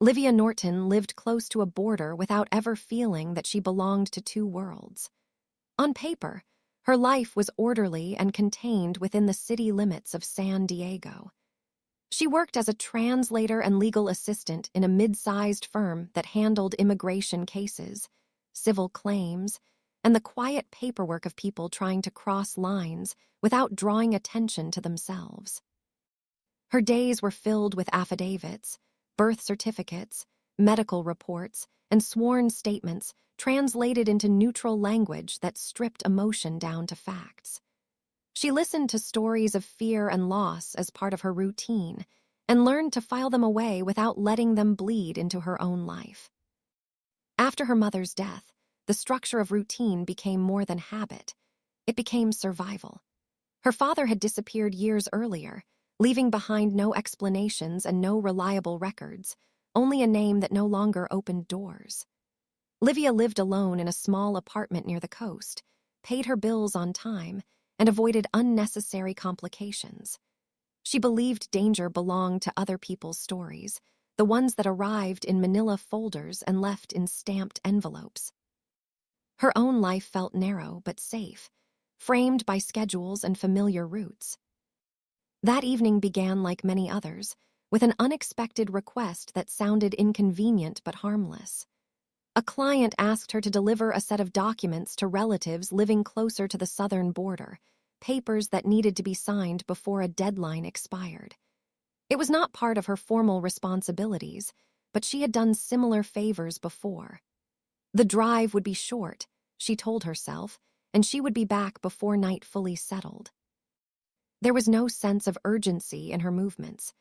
Livia Norton lived close to a border without ever feeling that she belonged to two worlds. On paper, her life was orderly and contained within the city limits of San Diego. She worked as a translator and legal assistant in a mid-sized firm that handled immigration cases, civil claims, and the quiet paperwork of people trying to cross lines without drawing attention to themselves. Her days were filled with affidavits, birth certificates, medical reports, and sworn statements translated into neutral language that stripped emotion down to facts. She listened to stories of fear and loss as part of her routine and learned to file them away without letting them bleed into her own life. After her mother's death, the structure of routine became more than habit. It became survival. Her father had disappeared years earlier, leaving behind no explanations and no reliable records, only a name that no longer opened doors. Livia lived alone in a small apartment near the coast, paid her bills on time, and avoided unnecessary complications. She believed danger belonged to other people's stories, the ones that arrived in manila folders and left in stamped envelopes. Her own life felt narrow but safe, framed by schedules and familiar routes. That evening began like many others, with an unexpected request that sounded inconvenient but harmless. A client asked her to deliver a set of documents to relatives living closer to the southern border, papers that needed to be signed before a deadline expired. It was not part of her formal responsibilities, but she had done similar favors before. The drive would be short, she told herself, and she would be back before night fully settled. There was no sense of urgency in her movements,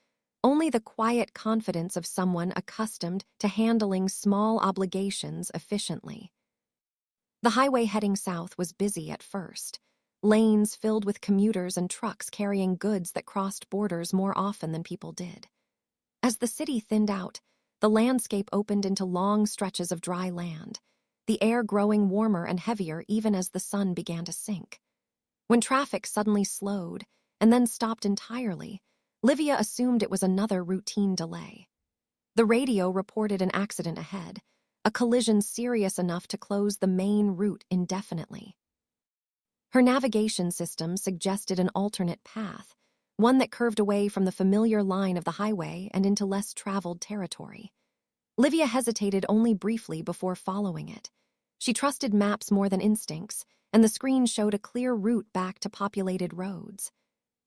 only the quiet confidence of someone accustomed to handling small obligations efficiently. The highway heading south was busy at first, lanes filled with commuters and trucks carrying goods that crossed borders more often than people did. As the city thinned out, the landscape opened into long stretches of dry land, the air growing warmer and heavier even as the sun began to sink. When traffic suddenly slowed and then stopped entirely, Livia assumed it was another routine delay. The radio reported an accident ahead, a collision serious enough to close the main route indefinitely. Her navigation system suggested an alternate path, one that curved away from the familiar line of the highway and into less traveled territory. Livia hesitated only briefly before following it. She trusted maps more than instincts, and the screen showed a clear route back to populated roads.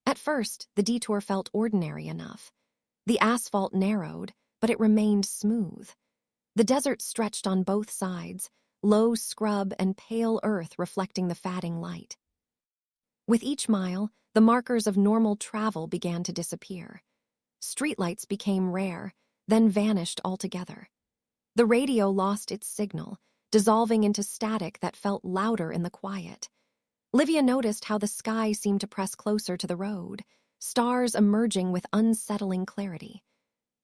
At first, the detour felt ordinary enough. The asphalt narrowed, but it remained smooth. The desert stretched on both sides, low scrub and pale earth reflecting the fading light. With each mile, the markers of normal travel began to disappear. Streetlights became rare, then vanished altogether. The radio lost its signal, dissolving into static that felt louder in the quiet. Livia noticed how the sky seemed to press closer to the road, stars emerging with unsettling clarity.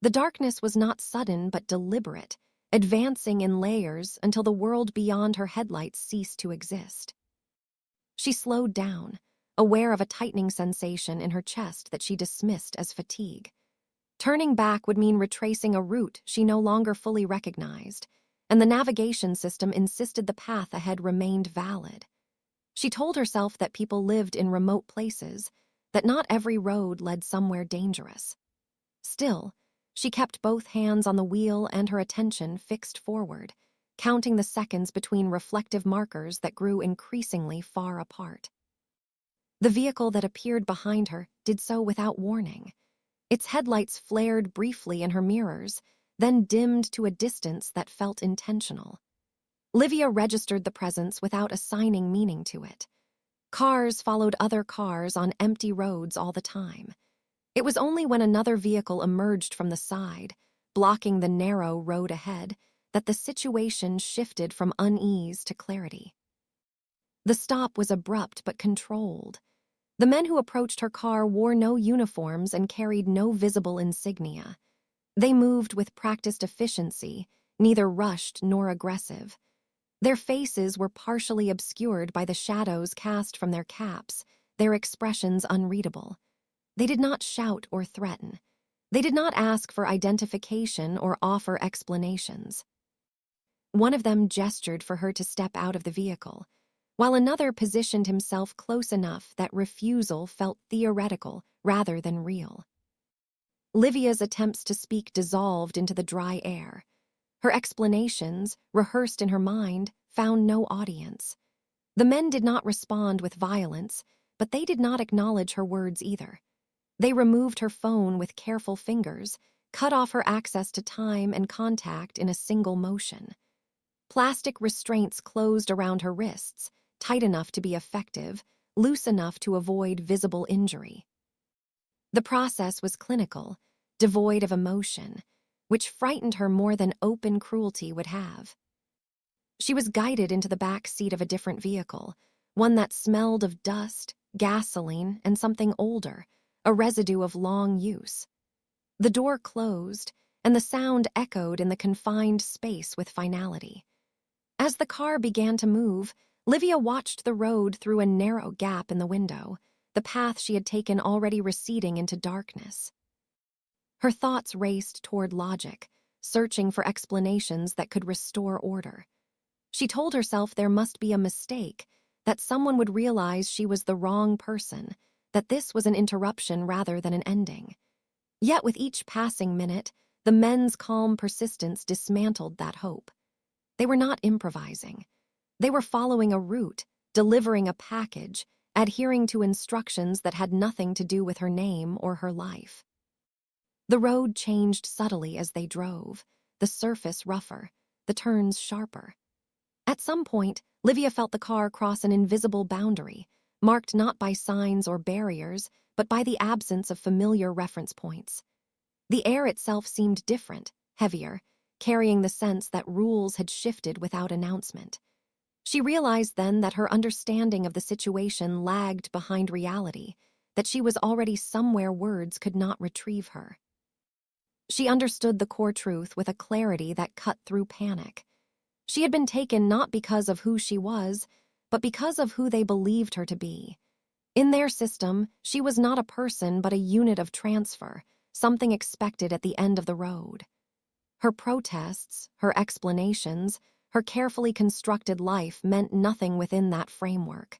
The darkness was not sudden but deliberate, advancing in layers until the world beyond her headlights ceased to exist. She slowed down, aware of a tightening sensation in her chest that she dismissed as fatigue. Turning back would mean retracing a route she no longer fully recognized, and the navigation system insisted the path ahead remained valid. She told herself that people lived in remote places, that not every road led somewhere dangerous. Still, she kept both hands on the wheel and her attention fixed forward, counting the seconds between reflective markers that grew increasingly far apart. The vehicle that appeared behind her did so without warning. Its headlights flared briefly in her mirrors, then dimmed to a distance that felt intentional. Livia registered the presence without assigning meaning to it. Cars followed other cars on empty roads all the time. It was only when another vehicle emerged from the side, blocking the narrow road ahead, that the situation shifted from unease to clarity. The stop was abrupt but controlled. The men who approached her car wore no uniforms and carried no visible insignia. They moved with practiced efficiency, neither rushed nor aggressive. Their faces were partially obscured by the shadows cast from their caps, their expressions unreadable. They did not shout or threaten. They did not ask for identification or offer explanations. One of them gestured for her to step out of the vehicle, while another positioned himself close enough that refusal felt theoretical rather than real. Livia's attempts to speak dissolved into the dry air. Her explanations, rehearsed in her mind, found no audience. The men did not respond with violence, but they did not acknowledge her words either. They removed her phone with careful fingers, cut off her access to time and contact in a single motion. Plastic restraints closed around her wrists, tight enough to be effective, loose enough to avoid visible injury. The process was clinical, devoid of emotion, which frightened her more than open cruelty would have. She was guided into the back seat of a different vehicle, one that smelled of dust, gasoline, and something older, a residue of long use. The door closed, and the sound echoed in the confined space with finality. As the car began to move, Livia watched the road through a narrow gap in the window, the path she had taken already receding into darkness. Her thoughts raced toward logic, searching for explanations that could restore order. She told herself there must be a mistake, that someone would realize she was the wrong person, that this was an interruption rather than an ending. Yet with each passing minute, the men's calm persistence dismantled that hope. They were not improvising. They were following a route, delivering a package, adhering to instructions that had nothing to do with her name or her life. The road changed subtly as they drove, the surface rougher, the turns sharper. At some point, Livia felt the car cross an invisible boundary, marked not by signs or barriers, but by the absence of familiar reference points. The air itself seemed different, heavier, carrying the sense that rules had shifted without announcement. She realized then that her understanding of the situation lagged behind reality, that she was already somewhere words could not retrieve her. She understood the core truth with a clarity that cut through panic. She had been taken not because of who she was, but because of who they believed her to be. In their system, she was not a person but a unit of transfer, something expected at the end of the road. Her protests, her explanations, her carefully constructed life meant nothing within that framework.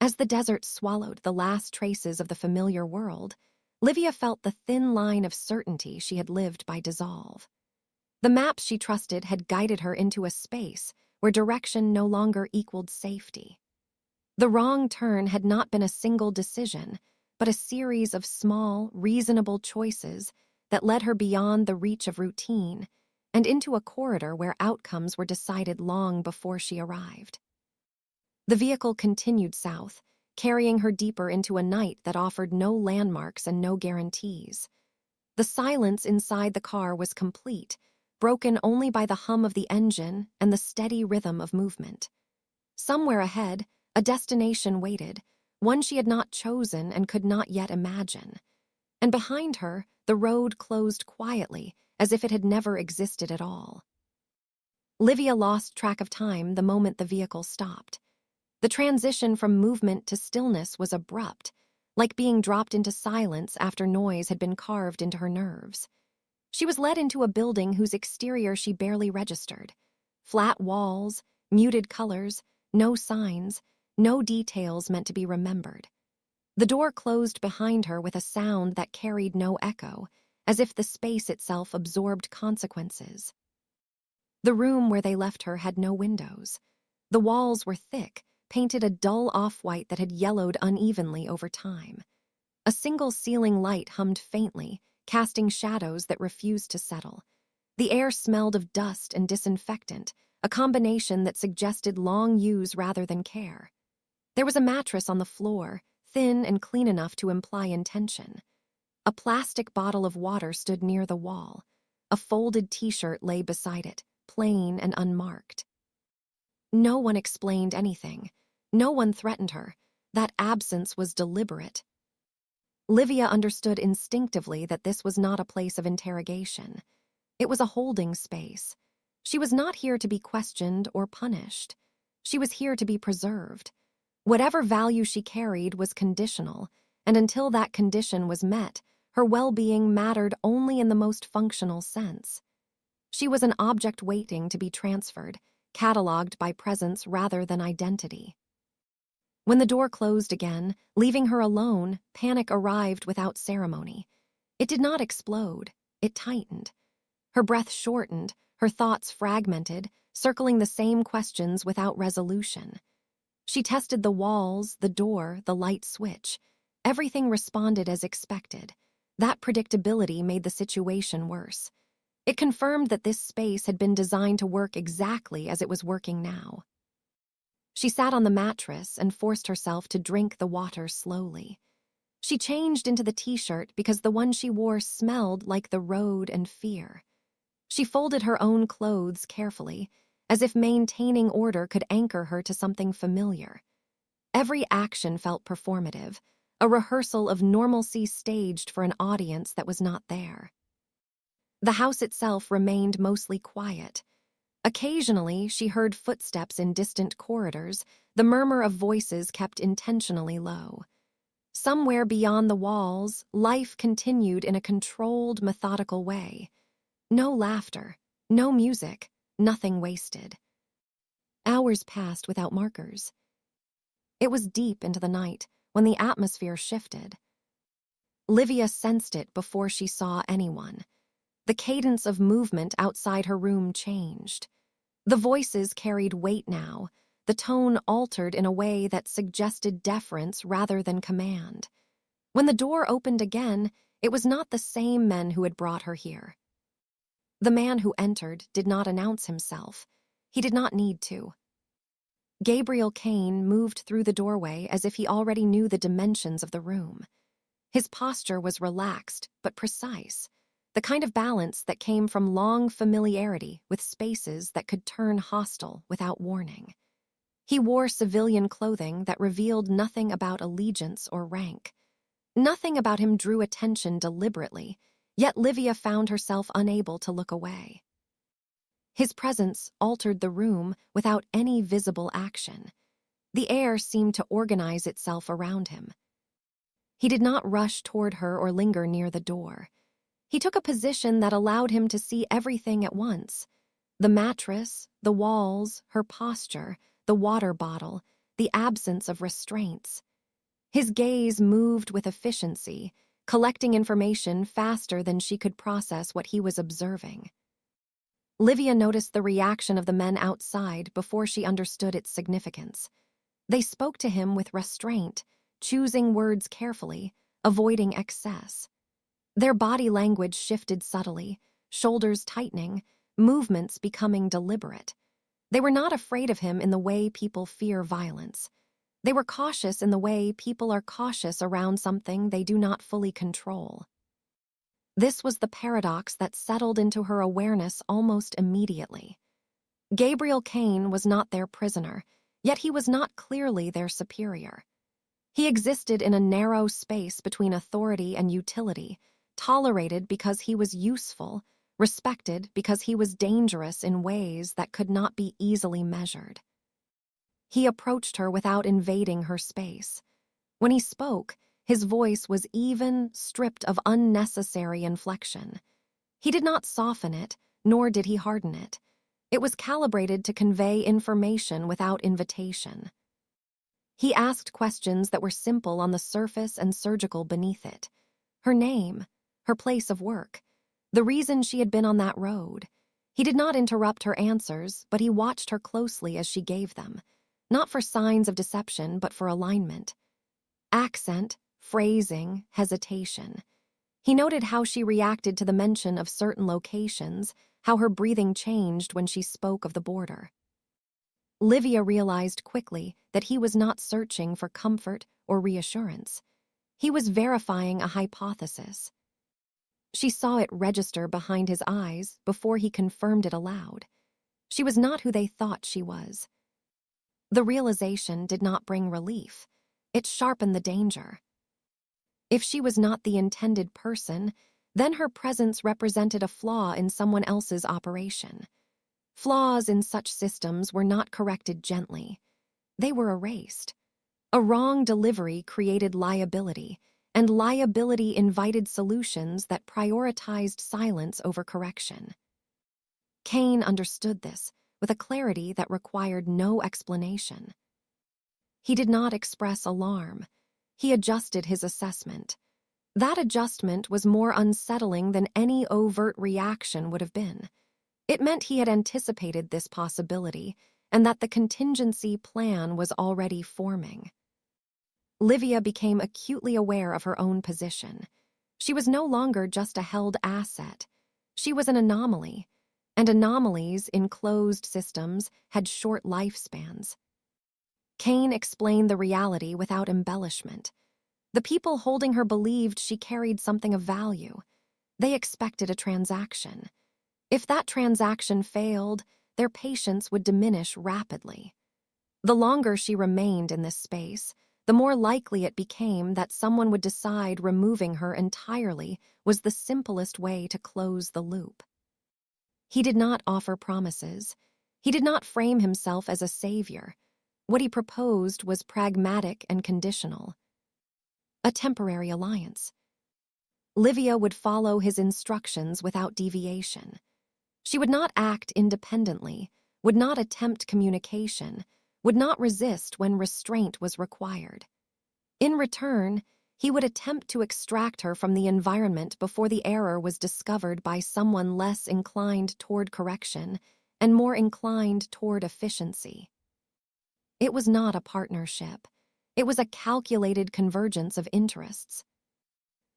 As the desert swallowed the last traces of the familiar world, Livia felt the thin line of certainty she had lived by dissolve. The maps she trusted had guided her into a space where direction no longer equaled safety. The wrong turn had not been a single decision, but a series of small, reasonable choices that led her beyond the reach of routine and into a corridor where outcomes were decided long before she arrived. The vehicle continued south, carrying her deeper into a night that offered no landmarks and no guarantees. The silence inside the car was complete, broken only by the hum of the engine and the steady rhythm of movement. Somewhere ahead, a destination waited, one she had not chosen and could not yet imagine. And behind her, the road closed quietly, as if it had never existed at all. Livia lost track of time the moment the vehicle stopped. The transition from movement to stillness was abrupt, like being dropped into silence after noise had been carved into her nerves. She was led into a building whose exterior she barely registered. Flat walls, muted colors, no signs, no details meant to be remembered. The door closed behind her with a sound that carried no echo, as if the space itself absorbed consequences. The room where they left her had no windows. The walls were thick, painted a dull off-white that had yellowed unevenly over time. A single ceiling light hummed faintly, casting shadows that refused to settle. The air smelled of dust and disinfectant, a combination that suggested long use rather than care. There was a mattress on the floor, thin and clean enough to imply intention. A plastic bottle of water stood near the wall. A folded t-shirt lay beside it, plain and unmarked. No one explained anything. No one threatened her. That absence was deliberate. Livia understood instinctively that this was not a place of interrogation. It was a holding space. She was not here to be questioned or punished. She was here to be preserved. Whatever value she carried was conditional, and until that condition was met, Her well-being mattered only in the most functional sense. She was an object waiting to be transferred, cataloged by presence rather than identity. When the door closed again, leaving her alone, panic arrived without ceremony. It did not explode, it tightened. Her breath shortened, her thoughts fragmented, circling the same questions without resolution. She tested the walls, the door, the light switch. Everything responded as expected. That predictability made the situation worse. It confirmed that this space had been designed to work exactly as it was working now. She sat on the mattress and forced herself to drink the water slowly. She changed into the t-shirt because the one she wore smelled like the road and fear. She folded her own clothes carefully, as if maintaining order could anchor her to something familiar. Every action felt performative, a rehearsal of normalcy staged for an audience that was not there. The house itself remained mostly quiet. Occasionally, she heard footsteps in distant corridors, the murmur of voices kept intentionally low. Somewhere beyond the walls, life continued in a controlled, methodical way. No laughter, no music, nothing wasted. Hours passed without markers. It was deep into the night when the atmosphere shifted. Livia sensed it before she saw anyone. The cadence of movement outside her room changed. The voices carried weight now, the tone altered in a way that suggested deference rather than command. When the door opened again, it was not the same men who had brought her here. The man who entered did not announce himself. He did not need to. Gabriel Kane moved through the doorway as if he already knew the dimensions of the room. His posture was relaxed but precise, the kind of balance that came from long familiarity with spaces that could turn hostile without warning. He wore civilian clothing that revealed nothing about allegiance or rank. Nothing about him drew attention deliberately, yet Livia found herself unable to look away. His presence altered the room without any visible action. The air seemed to organize itself around him. He did not rush toward her or linger near the door. He took a position that allowed him to see everything at once. The mattress, the walls, her posture, the water bottle, the absence of restraints. His gaze moved with efficiency, collecting information faster than she could process what he was observing. Livia noticed the reaction of the men outside before she understood its significance. They spoke to him with restraint, choosing words carefully, avoiding excess. Their body language shifted subtly, shoulders tightening, movements becoming deliberate. They were not afraid of him in the way people fear violence. They were cautious in the way people are cautious around something they do not fully control. This was the paradox that settled into her awareness almost immediately. Gabriel Kane was not their prisoner, yet he was not clearly their superior. He existed in a narrow space between authority and utility, tolerated because he was useful, respected because he was dangerous in ways that could not be easily measured. He approached her without invading her space. When he spoke, his voice was even, stripped of unnecessary inflection. He did not soften it, nor did he harden it. It was calibrated to convey information without invitation. He asked questions that were simple on the surface and surgical beneath it. Her name, her place of work, the reason she had been on that road. He did not interrupt her answers, but he watched her closely as she gave them, not for signs of deception, but for alignment. Accent, phrasing, hesitation. He noted how she reacted to the mention of certain locations, how her breathing changed when she spoke of the border. Livia realized quickly that he was not searching for comfort or reassurance. He was verifying a hypothesis. She saw it register behind his eyes before he confirmed it aloud. She was not who they thought she was. The realization did not bring relief. It sharpened the danger. If she was not the intended person, then her presence represented a flaw in someone else's operation. Flaws in such systems were not corrected gently. They were erased. A wrong delivery created liability, and liability invited solutions that prioritized silence over correction. Kane understood this with a clarity that required no explanation. He did not express alarm. He adjusted his assessment. That adjustment was more unsettling than any overt reaction would have been. It meant he had anticipated this possibility and that the contingency plan was already forming. Livia became acutely aware of her own position. She was no longer just a held asset. She was an anomaly, and anomalies in closed systems had short lifespans. Kane explained the reality without embellishment. The people holding her believed she carried something of value. They expected a transaction. If that transaction failed, their patience would diminish rapidly. The longer she remained in this space, the more likely it became that someone would decide removing her entirely was the simplest way to close the loop. He did not offer promises. He did not frame himself as a savior. What he proposed was pragmatic and conditional. A temporary alliance. Livia would follow his instructions without deviation. She would not act independently, would not attempt communication, would not resist when restraint was required. In return, he would attempt to extract her from the environment before the error was discovered by someone less inclined toward correction and more inclined toward efficiency. It was not a partnership. It was a calculated convergence of interests.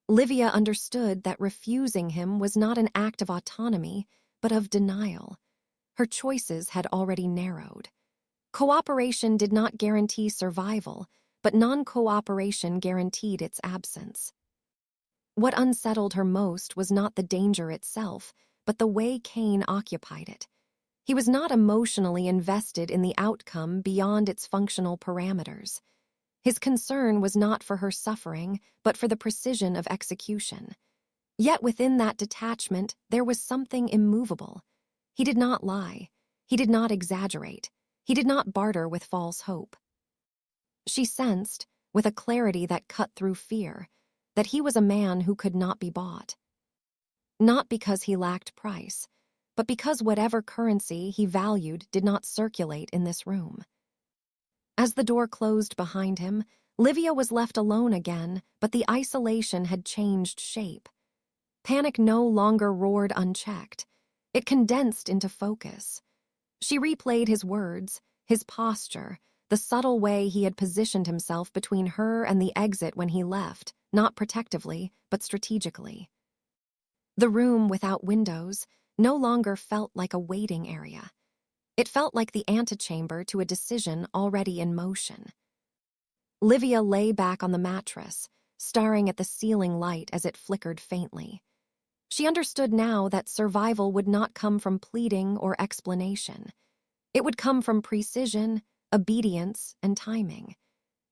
Livia understood that refusing him was not an act of autonomy, but of denial. Her choices had already narrowed. Cooperation did not guarantee survival, but non-cooperation guaranteed its absence. What unsettled her most was not the danger itself, but the way Kane occupied it. He was not emotionally invested in the outcome beyond its functional parameters. His concern was not for her suffering, but for the precision of execution. Yet within that detachment, there was something immovable. He did not lie. He did not exaggerate. He did not barter with false hope. She sensed, with a clarity that cut through fear, that he was a man who could not be bought. Not because he lacked price, but because whatever currency he valued did not circulate in this room. As the door closed behind him, Livia was left alone again, but the isolation had changed shape. Panic no longer roared unchecked. It condensed into focus. She replayed his words, his posture, the subtle way he had positioned himself between her and the exit when he left, not protectively, but strategically. The room without windows no longer felt like a waiting area. It felt like the antechamber to a decision already in motion. Livia lay back on the mattress, staring at the ceiling light as it flickered faintly. She understood now that survival would not come from pleading or explanation. It would come from precision, obedience, and timing.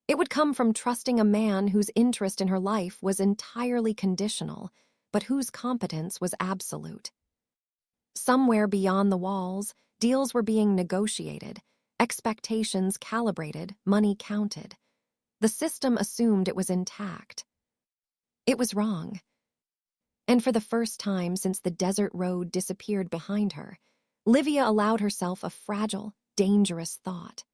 It would come from trusting a man whose interest in her life was entirely conditional, but whose competence was absolute. Somewhere beyond the walls, deals were being negotiated, expectations calibrated, money counted. The system assumed it was intact. It was wrong. And for the first time since the desert road disappeared behind her, Livia allowed herself a fragile, dangerous thought.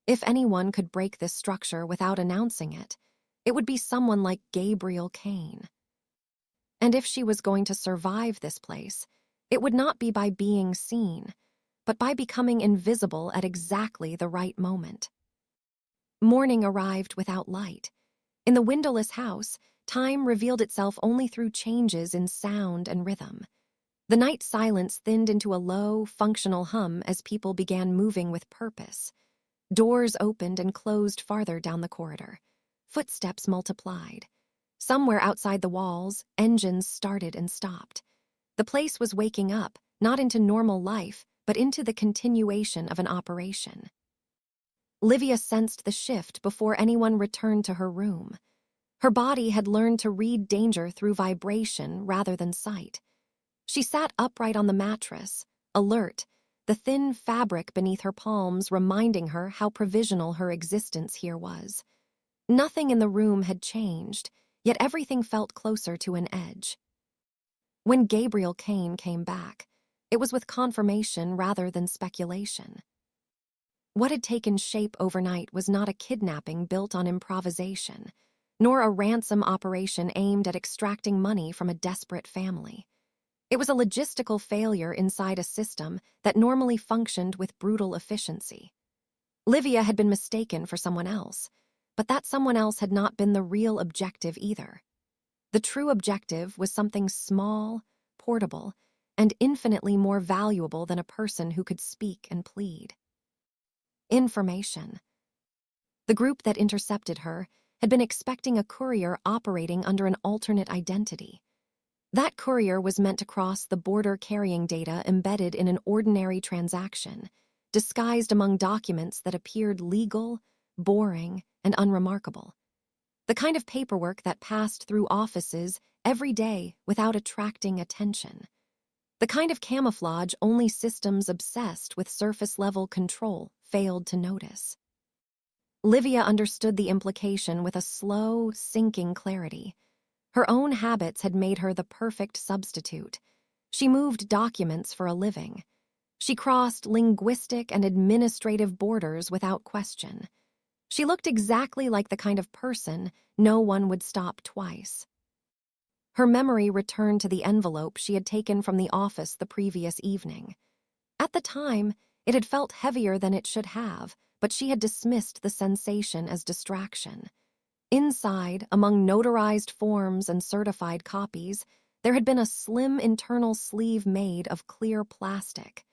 If anyone could break this structure without announcing it, it would be someone like Gabriel Kane. And if she was going to survive this place, it would not be by being seen, but by becoming invisible at exactly the right moment. Morning arrived without light. In the windowless house, time revealed itself only through changes in sound and rhythm. The night silence thinned into a low, functional hum as people began moving with purpose. Doors opened and closed farther down the corridor. Footsteps multiplied. Somewhere outside the walls, engines started and stopped. The place was waking up, not into normal life, but into the continuation of an operation. Livia sensed the shift before anyone returned to her room. Her body had learned to read danger through vibration rather than sight. She sat upright on the mattress, alert, the thin fabric beneath her palms reminding her how provisional her existence here was. Nothing in the room had changed, yet everything felt closer to an edge. When Gabriel Kane came back, it was with confirmation rather than speculation. What had taken shape overnight was not a kidnapping built on improvisation, nor a ransom operation aimed at extracting money from a desperate family. It was a logistical failure inside a system that normally functioned with brutal efficiency. Livia had been mistaken for someone else, but that someone else had not been the real objective either. The true objective was something small, portable, and infinitely more valuable than a person who could speak and plead. Information. The group that intercepted her had been expecting a courier operating under an alternate identity. That courier was meant to cross the border carrying data embedded in an ordinary transaction, disguised among documents that appeared legal, boring, and unremarkable. The kind of paperwork that passed through offices every day without attracting attention. The kind of camouflage only systems obsessed with surface-level control failed to notice. Livia understood the implication with a slow, sinking clarity. Her own habits had made her the perfect substitute. She moved documents for a living. She crossed linguistic and administrative borders without question. She looked exactly like the kind of person no one would stop twice. Her memory returned to the envelope she had taken from the office the previous evening. At the time, it had felt heavier than it should have, but she had dismissed the sensation as distraction. Inside, among notarized forms and certified copies, there had been a slim internal sleeve made of clear plastic.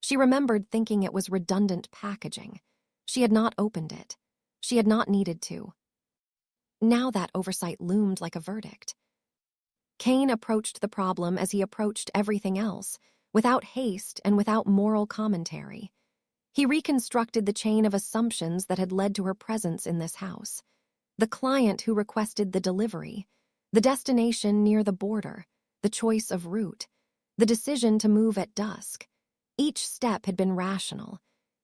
She remembered thinking it was redundant packaging. She had not opened it. She had not needed to. Now that oversight loomed like a verdict. Kane approached the problem as he approached everything else, without haste and without moral commentary. He reconstructed the chain of assumptions that had led to her presence in this house. The client who requested the delivery, the destination near the border, the choice of route, the decision to move at dusk. Each step had been rational.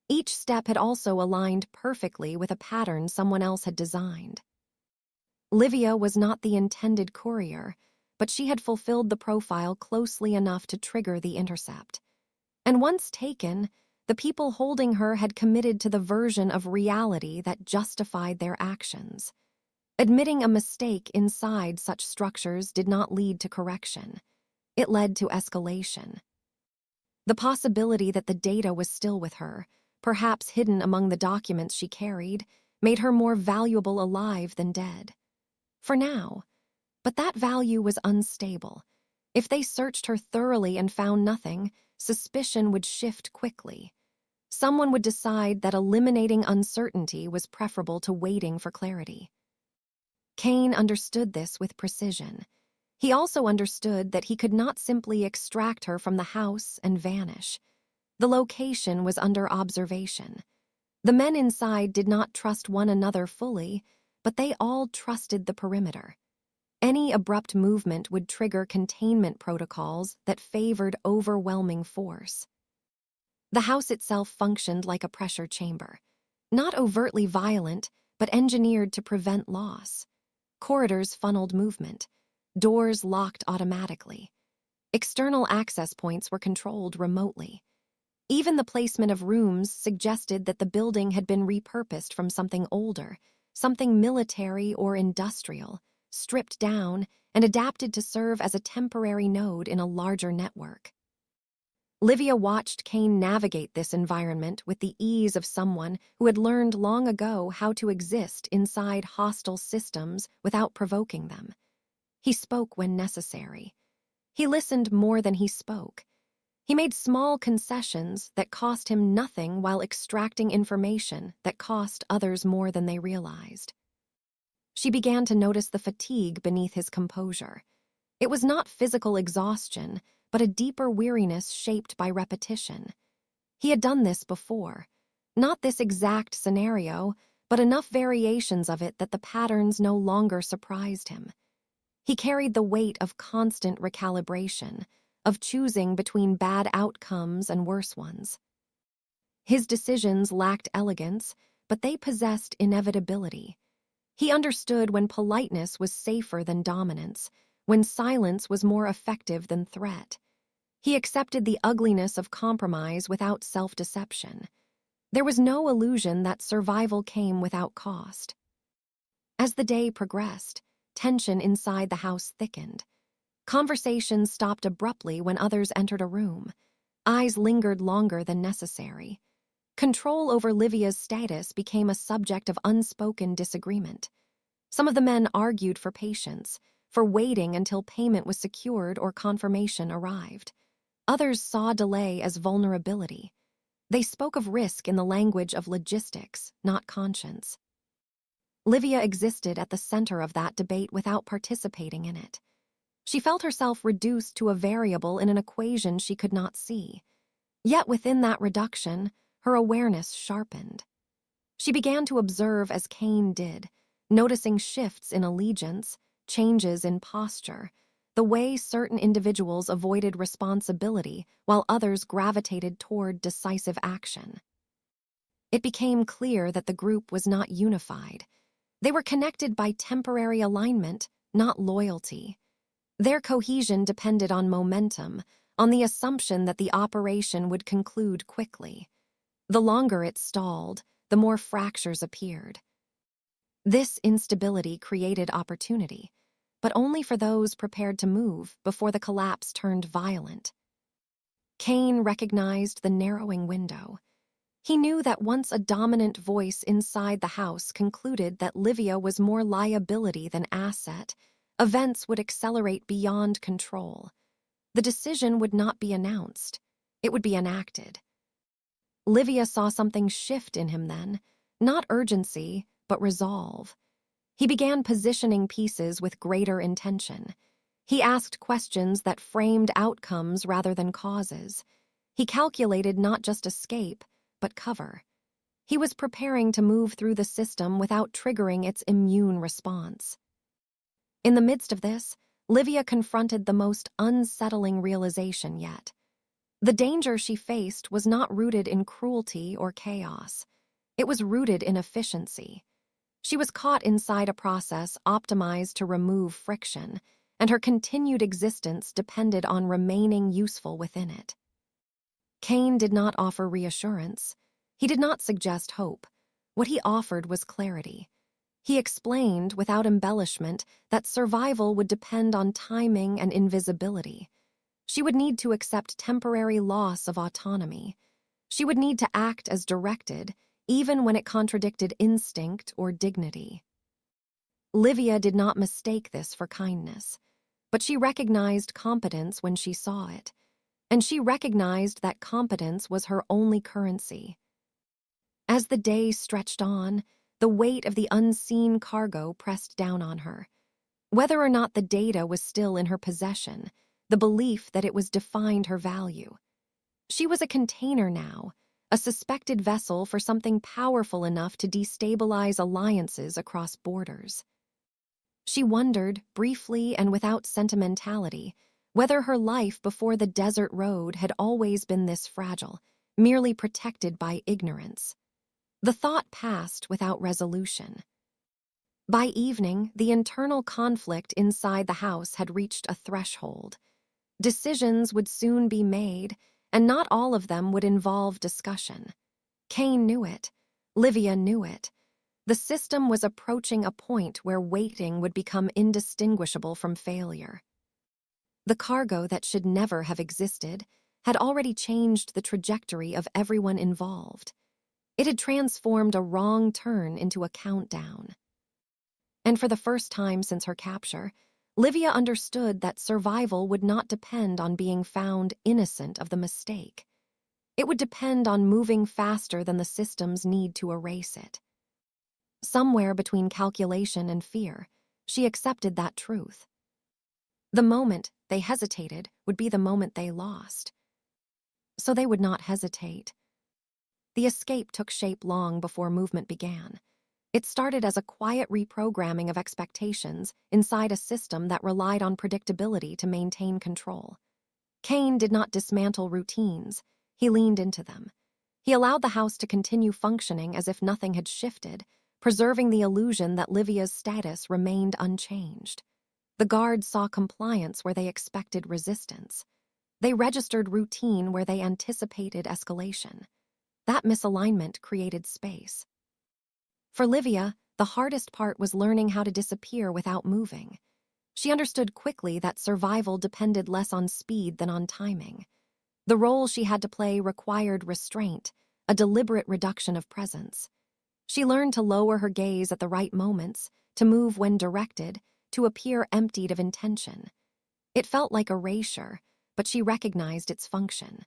Each step had also aligned perfectly with a pattern someone else had designed. Livia was not the intended courier, but she had fulfilled the profile closely enough to trigger the intercept. And once taken, the people holding her had committed to the version of reality that justified their actions. Admitting a mistake inside such structures did not lead to correction. It led to escalation. The possibility that the data was still with her, perhaps hidden among the documents she carried, made her more valuable alive than dead. For now. But that value was unstable. If they searched her thoroughly and found nothing, suspicion would shift quickly. Someone would decide that eliminating uncertainty was preferable to waiting for clarity. Kane understood this with precision. He also understood that he could not simply extract her from the house and vanish. The location was under observation. The men inside did not trust one another fully, but they all trusted the perimeter. Any abrupt movement would trigger containment protocols that favored overwhelming force. The house itself functioned like a pressure chamber, not overtly violent, but engineered to prevent loss. Corridors funneled movement. Doors locked automatically. External access points were controlled remotely. Even the placement of rooms suggested that the building had been repurposed from something older, something military or industrial, stripped down and adapted to serve as a temporary node in a larger network. Livia watched Kane navigate this environment with the ease of someone who had learned long ago how to exist inside hostile systems without provoking them. He spoke when necessary. He listened more than he spoke. He made small concessions that cost him nothing while extracting information that cost others more than they realized. She began to notice the fatigue beneath his composure. It was not physical exhaustion, but a deeper weariness shaped by repetition. He had done this before. Not this exact scenario, but enough variations of it that the patterns no longer surprised him. He carried the weight of constant recalibration, of choosing between bad outcomes and worse ones. His decisions lacked elegance, but they possessed inevitability. He understood when politeness was safer than dominance, when silence was more effective than threat. He accepted the ugliness of compromise without self-deception. There was no illusion that survival came without cost. As the day progressed, tension inside the house thickened. Conversations stopped abruptly when others entered a room. Eyes lingered longer than necessary. Control over Livia's status became a subject of unspoken disagreement. Some of the men argued for patience, for waiting until payment was secured or confirmation arrived. Others saw delay as vulnerability. They spoke of risk in the language of logistics, not conscience. Livia existed at the center of that debate without participating in it. She felt herself reduced to a variable in an equation she could not see. Yet within that reduction, her awareness sharpened. She began to observe as Cain did, noticing shifts in allegiance, changes in posture, the way certain individuals avoided responsibility while others gravitated toward decisive action. It became clear that the group was not unified. They were connected by temporary alignment, not loyalty. Their cohesion depended on momentum, on the assumption that the operation would conclude quickly. The longer it stalled, the more fractures appeared. This instability created opportunity, but only for those prepared to move before the collapse turned violent. Cain recognized the narrowing window. He knew that once a dominant voice inside the house concluded that Livia was more liability than asset, events would accelerate beyond control. The decision would not be announced. It would be enacted. Livia saw something shift in him then, not urgency, but resolve. He began positioning pieces with greater intention. He asked questions that framed outcomes rather than causes. He calculated not just escape, but cover. He was preparing to move through the system without triggering its immune response. In the midst of this, Livia confronted the most unsettling realization yet. The danger she faced was not rooted in cruelty or chaos. It was rooted in efficiency. She was caught inside a process optimized to remove friction, and her continued existence depended on remaining useful within it. Cain did not offer reassurance. He did not suggest hope. What he offered was clarity. He explained, without embellishment, that survival would depend on timing and invisibility. She would need to accept temporary loss of autonomy. She would need to act as directed, even when it contradicted instinct or dignity. Livia did not mistake this for kindness, but she recognized competence when she saw it, and she recognized that competence was her only currency. As the day stretched on, the weight of the unseen cargo pressed down on her. Whether or not the data was still in her possession, the belief that it was defined her value. She was a container now, a suspected vessel for something powerful enough to destabilize alliances across borders. She wondered, briefly and without sentimentality, whether her life before the desert road had always been this fragile, merely protected by ignorance. The thought passed without resolution. By evening, the internal conflict inside the house had reached a threshold. Decisions would soon be made, and not all of them would involve discussion. Cain knew it. Livia knew it. The system was approaching a point where waiting would become indistinguishable from failure. The cargo that should never have existed had already changed the trajectory of everyone involved. It had transformed a wrong turn into a countdown. And for the first time since her capture, Livia understood that survival would not depend on being found innocent of the mistake. It would depend on moving faster than the system's need to erase it. Somewhere between calculation and fear, she accepted that truth. The moment they hesitated would be the moment they lost. So they would not hesitate. The escape took shape long before movement began. It started as a quiet reprogramming of expectations inside a system that relied on predictability to maintain control. Cain did not dismantle routines. He leaned into them. He allowed the house to continue functioning as if nothing had shifted, preserving the illusion that Livia's status remained unchanged. The guards saw compliance where they expected resistance. They registered routine where they anticipated escalation. That misalignment created space. For Livia, the hardest part was learning how to disappear without moving. She understood quickly that survival depended less on speed than on timing. The role she had to play required restraint, a deliberate reduction of presence. She learned to lower her gaze at the right moments, to move when directed, to appear emptied of intention. It felt like erasure, but she recognized its function.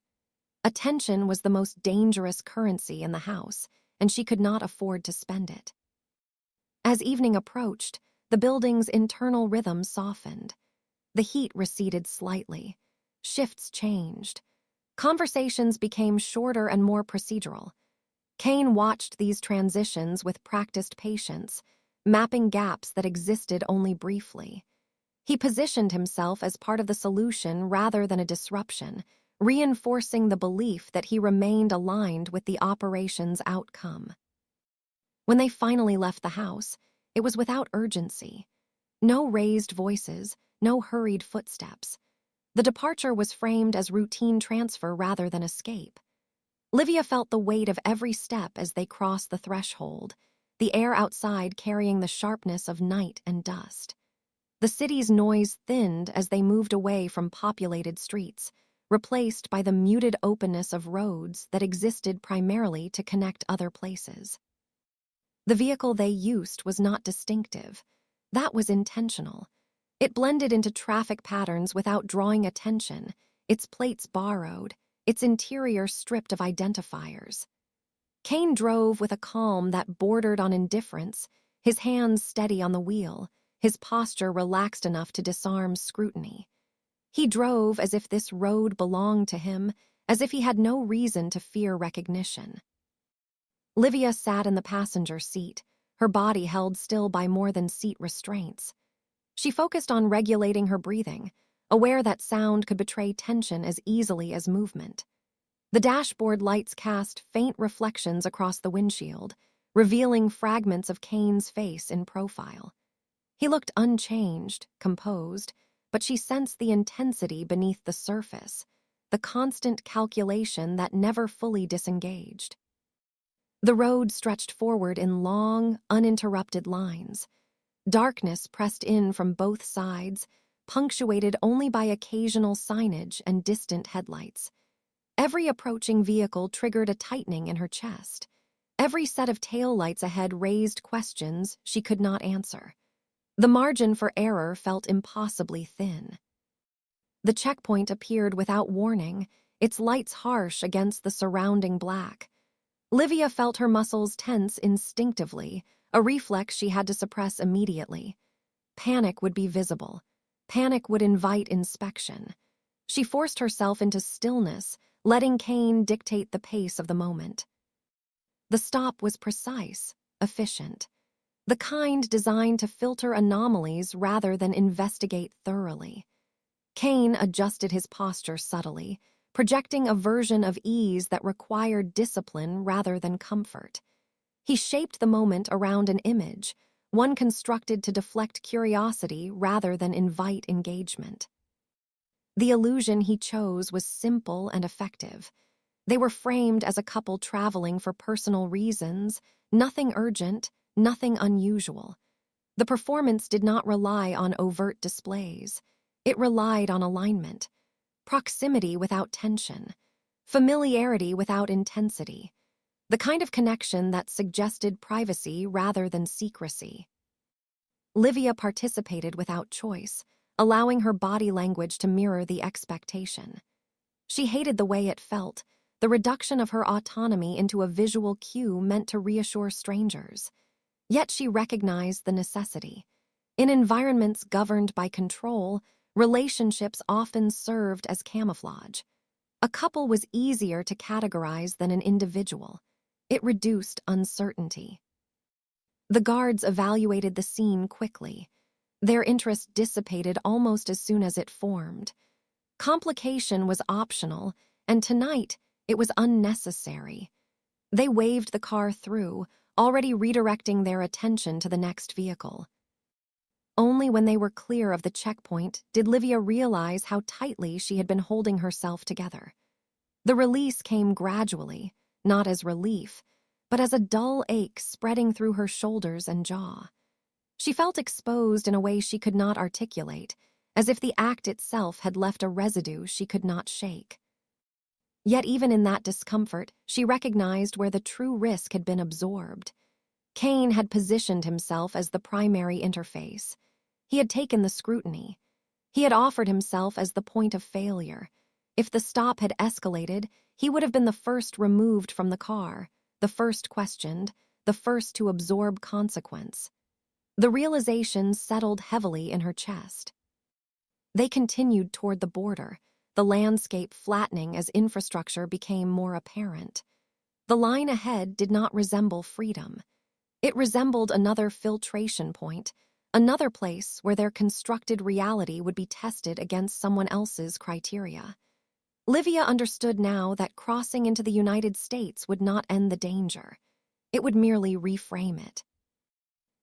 Attention was the most dangerous currency in the house, and she could not afford to spend it. As evening approached, the building's internal rhythm softened. The heat receded slightly. Shifts changed. Conversations became shorter and more procedural. Kane watched these transitions with practiced patience, mapping gaps that existed only briefly. He positioned himself as part of the solution rather than a disruption, reinforcing the belief that he remained aligned with the operation's outcome. When they finally left the house, it was without urgency. No raised voices, no hurried footsteps. The departure was framed as routine transfer rather than escape. Livia felt the weight of every step as they crossed the threshold, the air outside carrying the sharpness of night and dust. The city's noise thinned as they moved away from populated streets, replaced by the muted openness of roads that existed primarily to connect other places. The vehicle they used was not distinctive. That was intentional. It blended into traffic patterns without drawing attention, its plates borrowed, its interior stripped of identifiers. Kane drove with a calm that bordered on indifference, his hands steady on the wheel, his posture relaxed enough to disarm scrutiny. He drove as if this road belonged to him, as if he had no reason to fear recognition. Livia sat in the passenger seat, her body held still by more than seat restraints. She focused on regulating her breathing, aware that sound could betray tension as easily as movement. The dashboard lights cast faint reflections across the windshield, revealing fragments of Kane's face in profile. He looked unchanged, composed, but she sensed the intensity beneath the surface, the constant calculation that never fully disengaged. The road stretched forward in long, uninterrupted lines. Darkness pressed in from both sides, punctuated only by occasional signage and distant headlights. Every approaching vehicle triggered a tightening in her chest. Every set of taillights ahead raised questions she could not answer. The margin for error felt impossibly thin. The checkpoint appeared without warning, its lights harsh against the surrounding black. Livia felt her muscles tense instinctively, a reflex she had to suppress immediately. Panic would be visible. Panic would invite inspection. She forced herself into stillness, letting Kane dictate the pace of the moment. The stop was precise, efficient. The kind designed to filter anomalies rather than investigate thoroughly. Kane adjusted his posture subtly, projecting a version of ease that required discipline rather than comfort. He shaped the moment around an image, one constructed to deflect curiosity rather than invite engagement. The illusion he chose was simple and effective. They were framed as a couple traveling for personal reasons, nothing urgent, nothing unusual. The performance did not rely on overt displays. It relied on alignment, proximity without tension, familiarity without intensity, the kind of connection that suggested privacy rather than secrecy. Livia participated without choice, allowing her body language to mirror the expectation. She hated the way it felt, the reduction of her autonomy into a visual cue meant to reassure strangers. Yet she recognized the necessity. In environments governed by control, relationships often served as camouflage. A couple was easier to categorize than an individual. It reduced uncertainty. The guards evaluated the scene quickly. Their interest dissipated almost as soon as it formed. Complication was optional, and tonight it was unnecessary. They waved the car through, already redirecting their attention to the next vehicle. Only when they were clear of the checkpoint did Livia realize how tightly she had been holding herself together. The release came gradually, not as relief, but as a dull ache spreading through her shoulders and jaw. She felt exposed in a way she could not articulate, as if the act itself had left a residue she could not shake. Yet even in that discomfort, she recognized where the true risk had been absorbed. Kane had positioned himself as the primary interface. He had taken the scrutiny. He had offered himself as the point of failure. If the stop had escalated, he would have been the first removed from the car, the first questioned, the first to absorb consequence. The realization settled heavily in her chest. They continued toward the border, the landscape flattening as infrastructure became more apparent. The line ahead did not resemble freedom. It resembled another filtration point, another place where their constructed reality would be tested against someone else's criteria. Livia understood now that crossing into the United States would not end the danger. It would merely reframe it.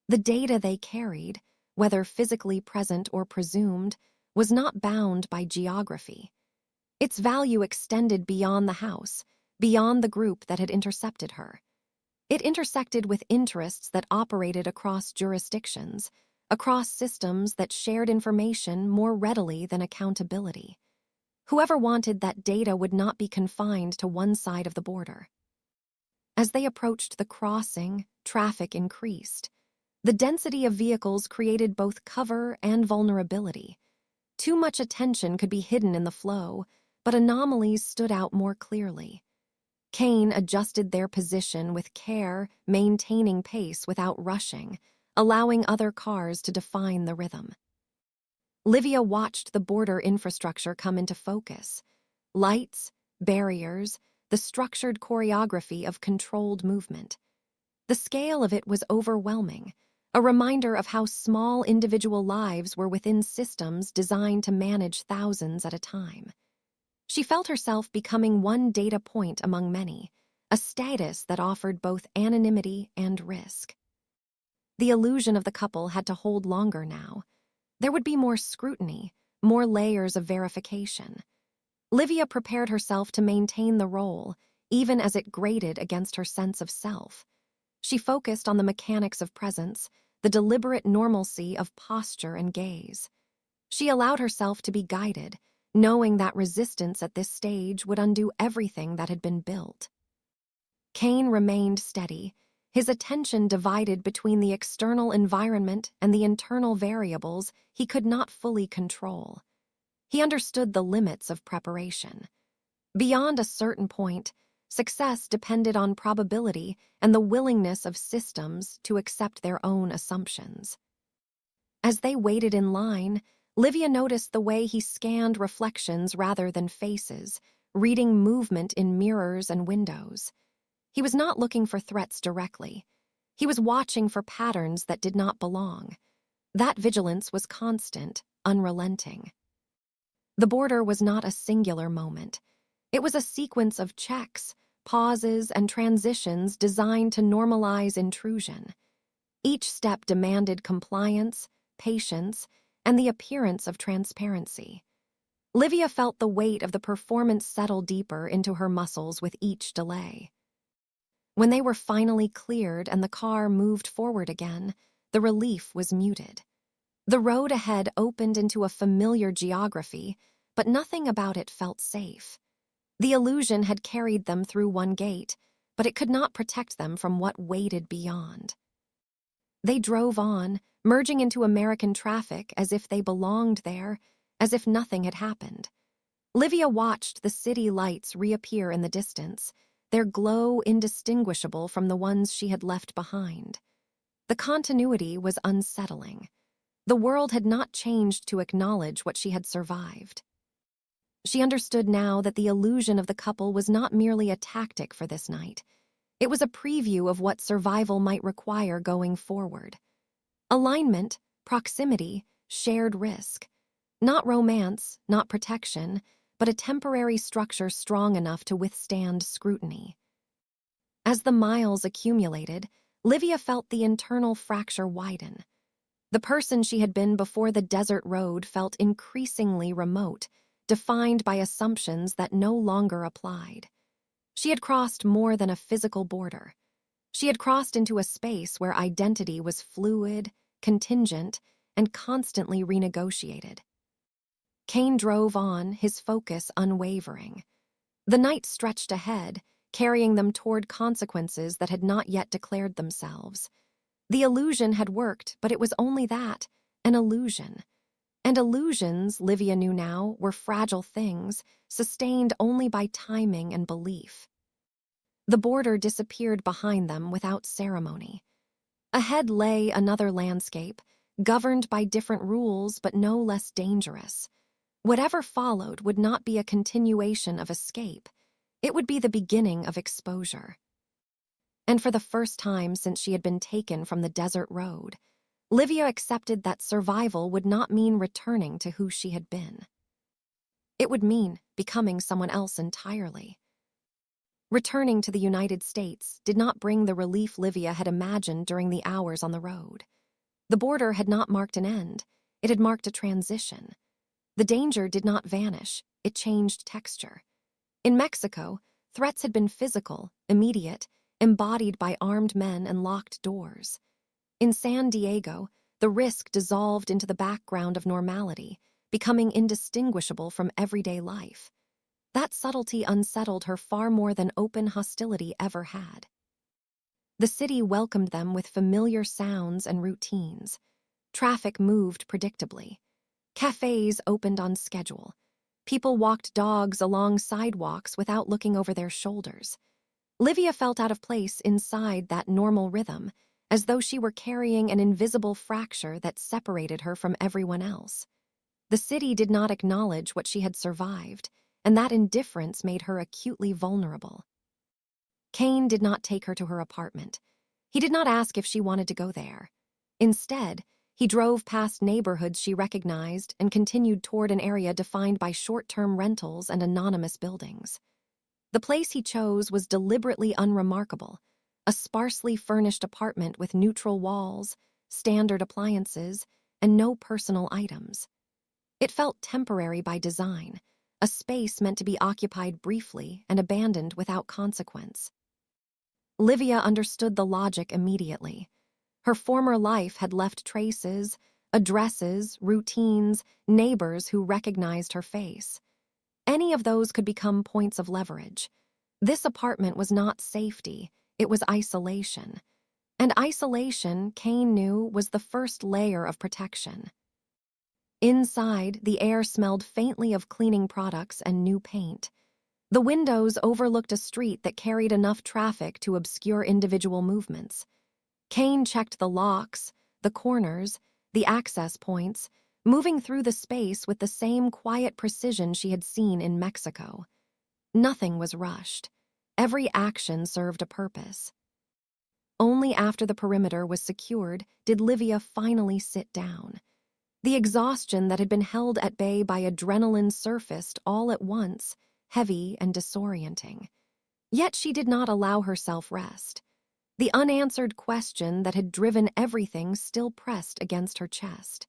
The data they carried, whether physically present or presumed, was not bound by geography. Its value extended beyond the house, beyond the group that had intercepted her. It intersected with interests that operated across jurisdictions, across systems that shared information more readily than accountability. Whoever wanted that data would not be confined to one side of the border. As they approached the crossing, traffic increased. The density of vehicles created both cover and vulnerability. Too much attention could be hidden in the flow, but anomalies stood out more clearly. Kane adjusted their position with care, maintaining pace without rushing, allowing other cars to define the rhythm. Livia watched the border infrastructure come into focus. Lights, barriers, the structured choreography of controlled movement. The scale of it was overwhelming, a reminder of how small individual lives were within systems designed to manage thousands at a time. She felt herself becoming one data point among many, a status that offered both anonymity and risk. The illusion of the couple had to hold longer now. There would be more scrutiny, more layers of verification. Livia prepared herself to maintain the role, even as it grated against her sense of self. She focused on the mechanics of presence, the deliberate normalcy of posture and gaze. She allowed herself to be guided, knowing that resistance at this stage would undo everything that had been built. Kane remained steady, his attention divided between the external environment and the internal variables he could not fully control. He understood the limits of preparation. Beyond a certain point, success depended on probability and the willingness of systems to accept their own assumptions. As they waited in line, Livia noticed the way he scanned reflections rather than faces, reading movement in mirrors and windows. He was not looking for threats directly. He was watching for patterns that did not belong. That vigilance was constant, unrelenting. The border was not a singular moment. It was a sequence of checks, pauses, and transitions designed to normalize intrusion. Each step demanded compliance, patience, and the appearance of transparency. Livia felt the weight of the performance settle deeper into her muscles with each delay. When they were finally cleared and the car moved forward again, the relief was muted. The road ahead opened into a familiar geography, but nothing about it felt safe. The illusion had carried them through one gate, but it could not protect them from what waited beyond. They drove on, merging into American traffic as if they belonged there, as if nothing had happened. Livia watched the city lights reappear in the distance, their glow indistinguishable from the ones she had left behind. The continuity was unsettling. The world had not changed to acknowledge what she had survived. She understood now that the illusion of the couple was not merely a tactic for this night. It was a preview of what survival might require going forward. Alignment, proximity, shared risk. Not romance, not protection, but a temporary structure strong enough to withstand scrutiny. As the miles accumulated, Livia felt the internal fracture widen. The person she had been before the desert road felt increasingly remote, defined by assumptions that no longer applied. She had crossed more than a physical border. She had crossed into a space where identity was fluid, contingent, and constantly renegotiated. Kane drove on, his focus unwavering. The night stretched ahead, carrying them toward consequences that had not yet declared themselves. The illusion had worked, but it was only that, an illusion. And illusions, Livia knew now, were fragile things, sustained only by timing and belief. The border disappeared behind them without ceremony. Ahead lay another landscape, governed by different rules but no less dangerous. Whatever followed would not be a continuation of escape. It would be the beginning of exposure. And for the first time since she had been taken from the desert road, Livia accepted that survival would not mean returning to who she had been. It would mean becoming someone else entirely. Returning to the United States did not bring the relief Livia had imagined during the hours on the road. The border had not marked an end, it had marked a transition. The danger did not vanish, it changed texture. In Mexico, threats had been physical, immediate, embodied by armed men and locked doors. In San Diego, the risk dissolved into the background of normality, becoming indistinguishable from everyday life. That subtlety unsettled her far more than open hostility ever had. The city welcomed them with familiar sounds and routines. Traffic moved predictably. Cafes opened on schedule. People walked dogs along sidewalks without looking over their shoulders. Livia felt out of place inside that normal rhythm, as though she were carrying an invisible fracture that separated her from everyone else. The city did not acknowledge what she had survived, and that indifference made her acutely vulnerable. Kane did not take her to her apartment. He did not ask if she wanted to go there. Instead, he drove past neighborhoods she recognized and continued toward an area defined by short-term rentals and anonymous buildings. The place he chose was deliberately unremarkable, a sparsely furnished apartment with neutral walls, standard appliances, and no personal items. It felt temporary by design, a space meant to be occupied briefly and abandoned without consequence. Livia understood the logic immediately. Her former life had left traces, addresses, routines, neighbors who recognized her face. Any of those could become points of leverage. This apartment was not safety, it was isolation. And isolation, Kane knew, was the first layer of protection. Inside, the air smelled faintly of cleaning products and new paint. The windows overlooked a street that carried enough traffic to obscure individual movements. Kane checked the locks, the corners, the access points, moving through the space with the same quiet precision she had seen in Mexico. Nothing was rushed. Every action served a purpose. Only after the perimeter was secured did Livia finally sit down. The exhaustion that had been held at bay by adrenaline surfaced all at once, heavy and disorienting. Yet she did not allow herself rest. The unanswered question that had driven everything still pressed against her chest.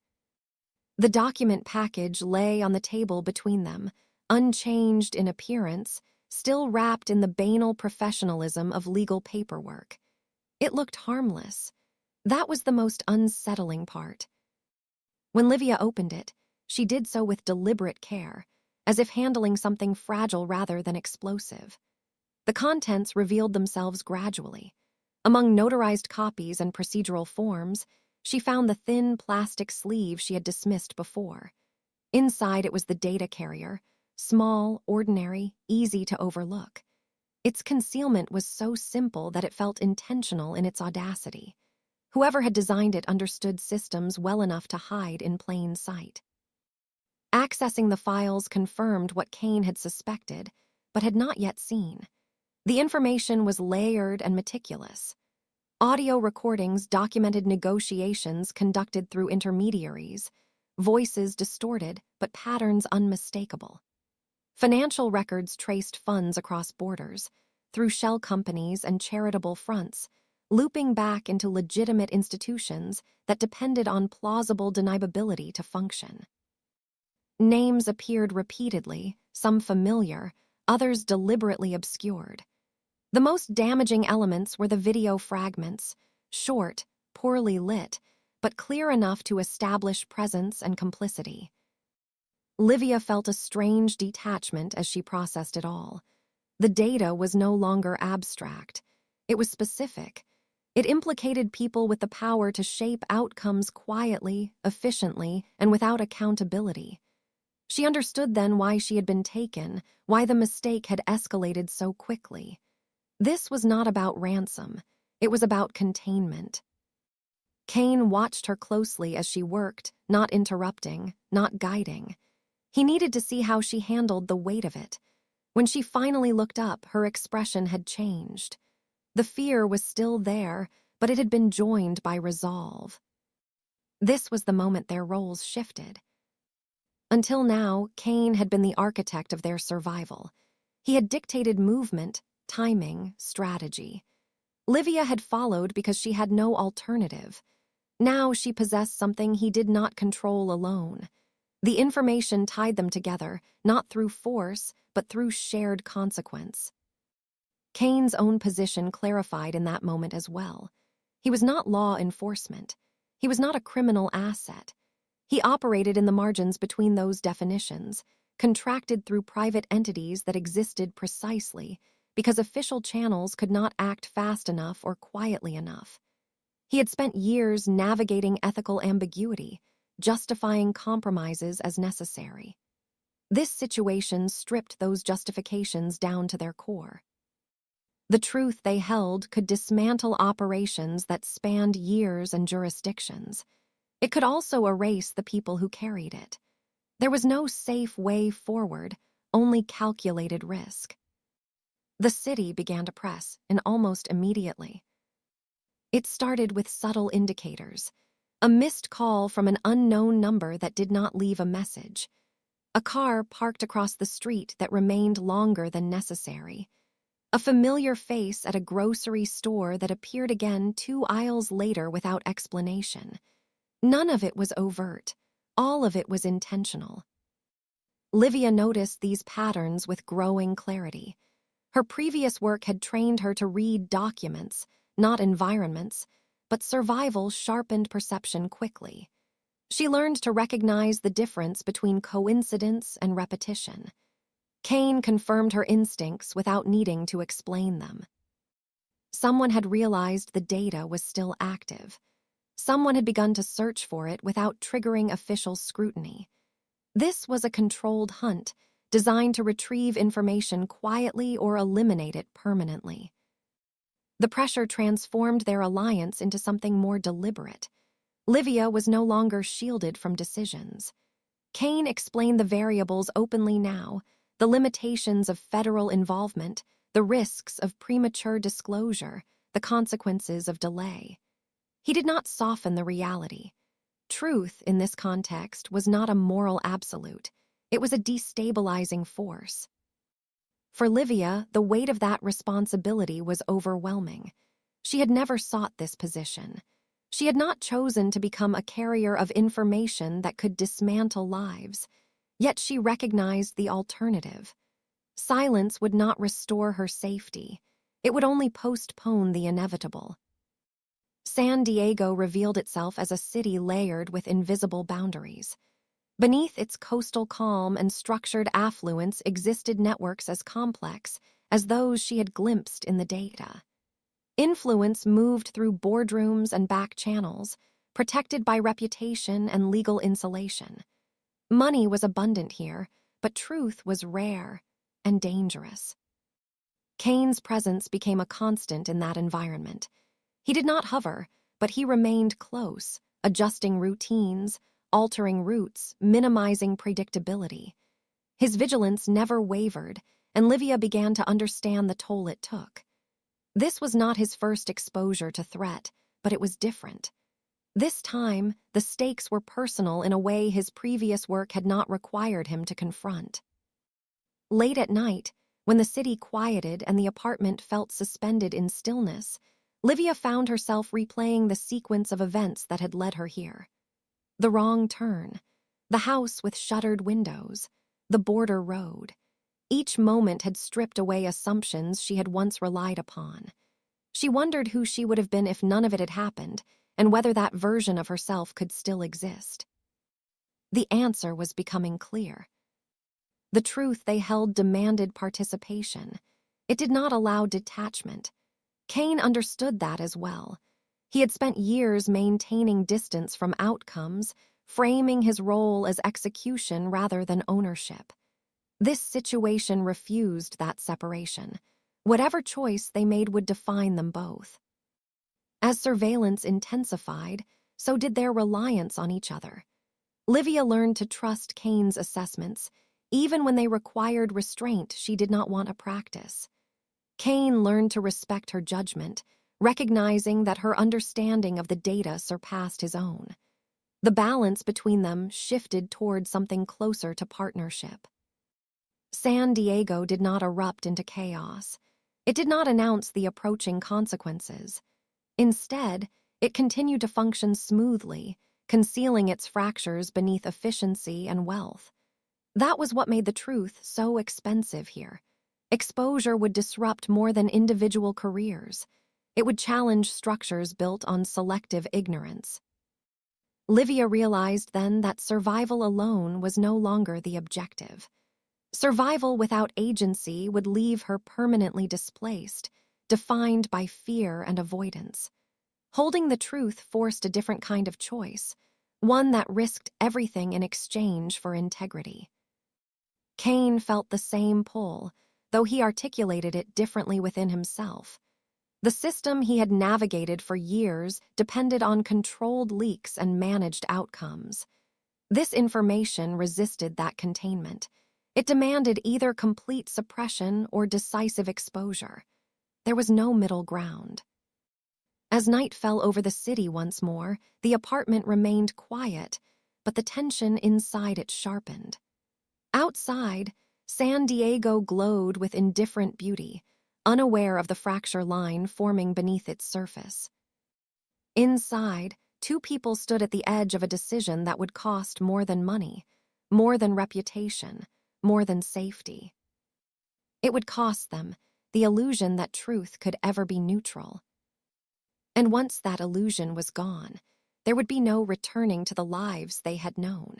The document package lay on the table between them, unchanged in appearance, still wrapped in the banal professionalism of legal paperwork. It looked harmless. That was the most unsettling part. When Livia opened it, she did so with deliberate care, as if handling something fragile rather than explosive. The contents revealed themselves gradually. Among notarized copies and procedural forms, she found the thin plastic sleeve she had dismissed before. Inside it was the data carrier, small, ordinary, easy to overlook. Its concealment was so simple that it felt intentional in its audacity. Whoever had designed it understood systems well enough to hide in plain sight. Accessing the files confirmed what Kane had suspected, but had not yet seen. The information was layered and meticulous. Audio recordings documented negotiations conducted through intermediaries, voices distorted but patterns unmistakable. Financial records traced funds across borders, through shell companies and charitable fronts, looping back into legitimate institutions that depended on plausible deniability to function. Names appeared repeatedly, some familiar, others deliberately obscured. The most damaging elements were the video fragments, short, poorly lit, but clear enough to establish presence and complicity. Livia felt a strange detachment as she processed it all. The data was no longer abstract. It was specific. It implicated people with the power to shape outcomes quietly, efficiently, and without accountability. She understood then why she had been taken, why the mistake had escalated so quickly. This was not about ransom. It was about containment. Kane watched her closely as she worked, not interrupting, not guiding. He needed to see how she handled the weight of it. When she finally looked up, her expression had changed. The fear was still there, but it had been joined by resolve. This was the moment their roles shifted. Until now, Kane had been the architect of their survival. He had dictated movement, timing, strategy. Livia had followed because she had no alternative. Now she possessed something he did not control alone. The information tied them together, not through force, but through shared consequence. Kane's own position clarified in that moment as well. He was not law enforcement. He was not a criminal asset. He operated in the margins between those definitions, contracted through private entities that existed precisely because official channels could not act fast enough or quietly enough. He had spent years navigating ethical ambiguity, justifying compromises as necessary. This situation stripped those justifications down to their core. The truth they held could dismantle operations that spanned years and jurisdictions. It could also erase the people who carried it. There was no safe way forward, only calculated risk. The city began to press, and almost immediately. It started with subtle indicators. A missed call from an unknown number that did not leave a message. A car parked across the street that remained longer than necessary. A familiar face at a grocery store that appeared again 2 aisles later without explanation. None of it was overt. All of it was intentional. Livia noticed these patterns with growing clarity. Her previous work had trained her to read documents, not environments, but survival sharpened perception quickly. She learned to recognize the difference between coincidence and repetition. Kane confirmed her instincts without needing to explain them. Someone had realized the data was still active. Someone had begun to search for it without triggering official scrutiny. This was a controlled hunt, designed to retrieve information quietly or eliminate it permanently. The pressure transformed their alliance into something more deliberate. Livia was no longer shielded from decisions. Kane explained the variables openly now, the limitations of federal involvement, the risks of premature disclosure, the consequences of delay. He did not soften the reality. Truth, in this context, was not a moral absolute. It was a destabilizing force. For Livia, the weight of that responsibility was overwhelming. She had never sought this position. She had not chosen to become a carrier of information that could dismantle lives. Yet she recognized the alternative. Silence would not restore her safety. It would only postpone the inevitable. San Diego revealed itself as a city layered with invisible boundaries. Beneath its coastal calm and structured affluence existed networks as complex as those she had glimpsed in the data. Influence moved through boardrooms and back channels, protected by reputation and legal insulation. Money was abundant here, but truth was rare and dangerous. Kane's presence became a constant in that environment. He did not hover, but he remained close, adjusting routines, altering routes, minimizing predictability. His vigilance never wavered, and Livia began to understand the toll it took. This was not his first exposure to threat, but it was different. This time, the stakes were personal in a way his previous work had not required him to confront. Late at night, when the city quieted and the apartment felt suspended in stillness, Livia found herself replaying the sequence of events that had led her here. The wrong turn, the house with shuttered windows, the border road. Each moment had stripped away assumptions she had once relied upon. She wondered who she would have been if none of it had happened, and whether that version of herself could still exist. The answer was becoming clear. The truth they held demanded participation. It did not allow detachment. Kane understood that as well. He had spent years maintaining distance from outcomes, framing his role as execution rather than ownership. This situation refused that separation. Whatever choice they made would define them both. As surveillance intensified, so did their reliance on each other. Livia learned to trust Kane's assessments, even when they required restraint she did not want to practice. Kane learned to respect her judgment, recognizing that her understanding of the data surpassed his own. The balance between them shifted toward something closer to partnership. San Diego did not erupt into chaos. It did not announce the approaching consequences. Instead, it continued to function smoothly, concealing its fractures beneath efficiency and wealth. That was what made the truth so expensive here. Exposure would disrupt more than individual careers. It would challenge structures built on selective ignorance. Livia realized then that survival alone was no longer the objective. Survival without agency would leave her permanently displaced, defined by fear and avoidance. Holding the truth forced a different kind of choice, one that risked everything in exchange for integrity. Kane felt the same pull, though he articulated it differently within himself. The system he had navigated for years depended on controlled leaks and managed outcomes. This information resisted that containment. It demanded either complete suppression or decisive exposure. There was no middle ground. As night fell over the city once more, the apartment remained quiet, but the tension inside it sharpened. Outside, San Diego glowed with indifferent beauty, unaware of the fracture line forming beneath its surface. Inside, two people stood at the edge of a decision that would cost more than money, more than reputation, more than safety. It would cost them the illusion that truth could ever be neutral. And once that illusion was gone, there would be no returning to the lives they had known.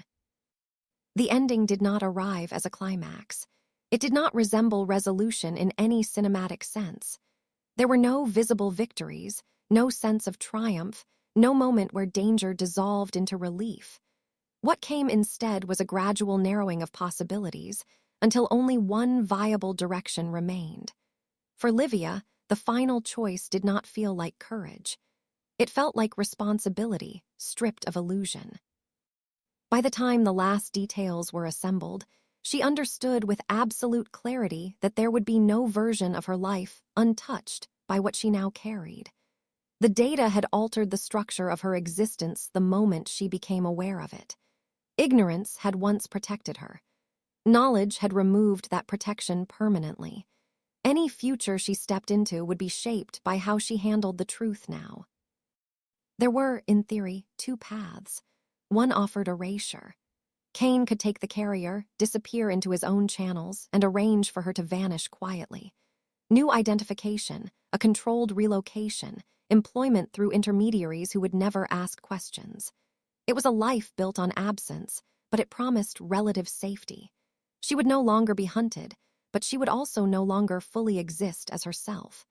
The ending did not arrive as a climax. It did not resemble resolution in any cinematic sense. There were no visible victories, no sense of triumph, no moment where danger dissolved into relief. What came instead was a gradual narrowing of possibilities until only one viable direction remained. For Livia, the final choice did not feel like courage. It felt like responsibility, stripped of illusion. By the time the last details were assembled, she understood with absolute clarity that there would be no version of her life untouched by what she now carried. The data had altered the structure of her existence the moment she became aware of it. Ignorance had once protected her. Knowledge had removed that protection permanently. Any future she stepped into would be shaped by how she handled the truth now. There were, in theory, two paths. One offered erasure. Kane could take the carrier, disappear into his own channels, and arrange for her to vanish quietly. New identification, a controlled relocation, employment through intermediaries who would never ask questions. It was a life built on absence, but it promised relative safety. She would no longer be hunted, but she would also no longer fully exist as herself.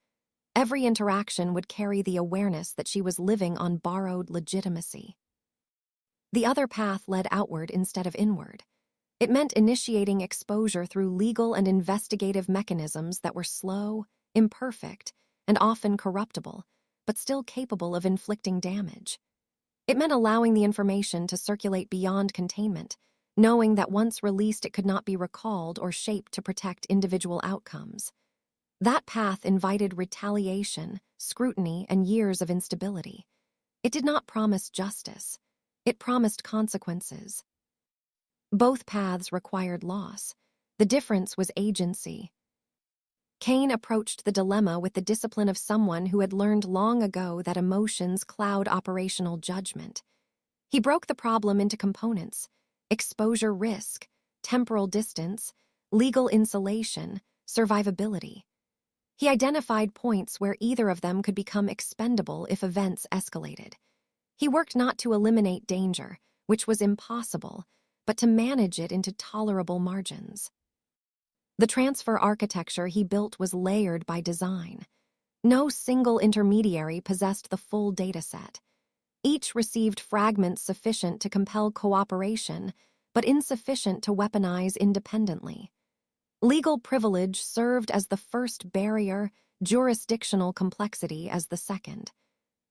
Every interaction would carry the awareness that she was living on borrowed legitimacy. The other path led outward instead of inward. It meant initiating exposure through legal and investigative mechanisms that were slow, imperfect, and often corruptible, but still capable of inflicting damage. It meant allowing the information to circulate beyond containment, knowing that once released it could not be recalled or shaped to protect individual outcomes. That path invited retaliation, scrutiny, and years of instability. It did not promise justice. It promised consequences. Both paths required loss. The difference was agency. Kane approached the dilemma with the discipline of someone who had learned long ago that emotions cloud operational judgment. He broke the problem into components: exposure risk, temporal distance, legal insulation, survivability. He identified points where either of them could become expendable if events escalated. He worked not to eliminate danger, which was impossible, but to manage it into tolerable margins. The transfer architecture he built was layered by design. No single intermediary possessed the full dataset. Each received fragments sufficient to compel cooperation, but insufficient to weaponize independently. Legal privilege served as the first barrier, jurisdictional complexity as the second.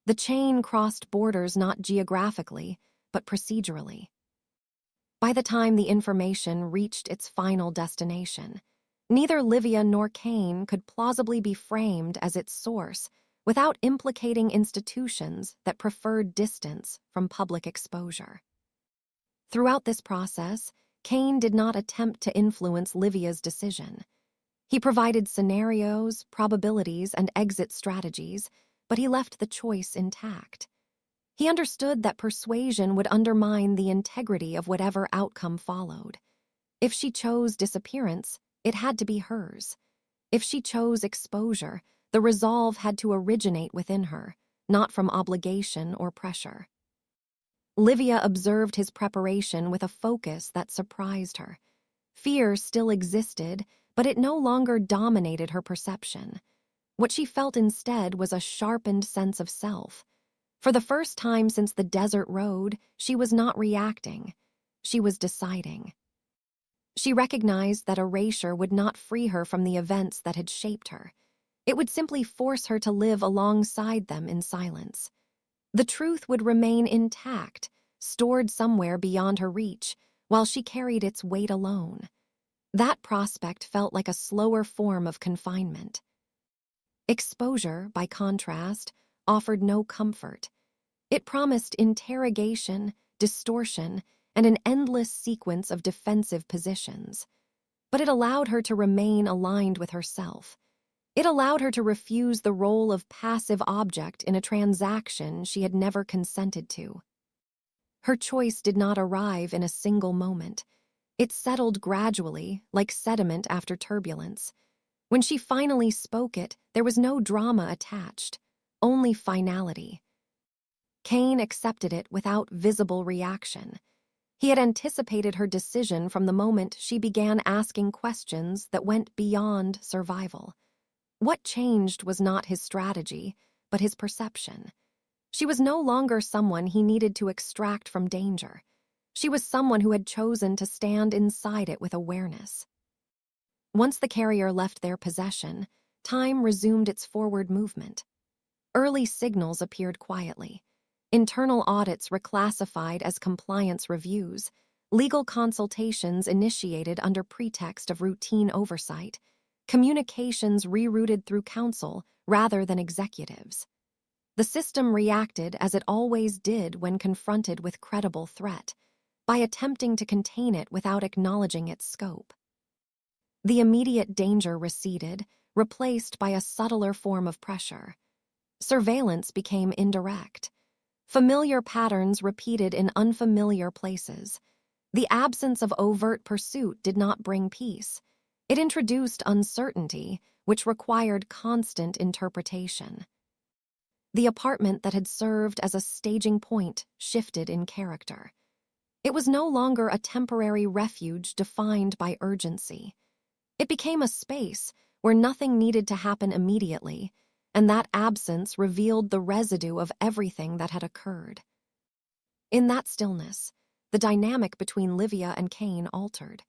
The chain crossed borders not geographically, but procedurally. By the time the information reached its final destination, neither Livia nor Kane could plausibly be framed as its source without implicating institutions that preferred distance from public exposure. Throughout this process, Kane did not attempt to influence Livia's decision. He provided scenarios, probabilities, and exit strategies, but he left the choice intact. He understood that persuasion would undermine the integrity of whatever outcome followed. If she chose disappearance, it had to be hers. If she chose exposure, the resolve had to originate within her, not from obligation or pressure. Livia observed his preparation with a focus that surprised her. Fear still existed, but it no longer dominated her perception. What she felt instead was a sharpened sense of self. For the first time since the desert road, she was not reacting. She was deciding. She recognized that erasure would not free her from the events that had shaped her. It would simply force her to live alongside them in silence. The truth would remain intact, stored somewhere beyond her reach, while she carried its weight alone. That prospect felt like a slower form of confinement. Exposure, by contrast, offered no comfort. It promised interrogation, distortion, and an endless sequence of defensive positions. But it allowed her to remain aligned with herself. It allowed her to refuse the role of passive object in a transaction she had never consented to. Her choice did not arrive in a single moment. It settled gradually, like sediment after turbulence. When she finally spoke it, there was no drama attached, only finality. Kane accepted it without visible reaction. He had anticipated her decision from the moment she began asking questions that went beyond survival. What changed was not his strategy, but his perception. She was no longer someone he needed to extract from danger. She was someone who had chosen to stand inside it with awareness. Once the carrier left their possession, time resumed its forward movement. Early signals appeared quietly. Internal audits reclassified as compliance reviews, legal consultations initiated under pretext of routine oversight, communications rerouted through counsel rather than executives. The system reacted as it always did when confronted with credible threat, by attempting to contain it without acknowledging its scope. The immediate danger receded, replaced by a subtler form of pressure. Surveillance became indirect. Familiar patterns repeated in unfamiliar places. The absence of overt pursuit did not bring peace. It introduced uncertainty, which required constant interpretation. The apartment that had served as a staging point shifted in character. It was no longer a temporary refuge defined by urgency. It became a space where nothing needed to happen immediately, and that absence revealed the residue of everything that had occurred. In that stillness, the dynamic between Livia and Kane altered.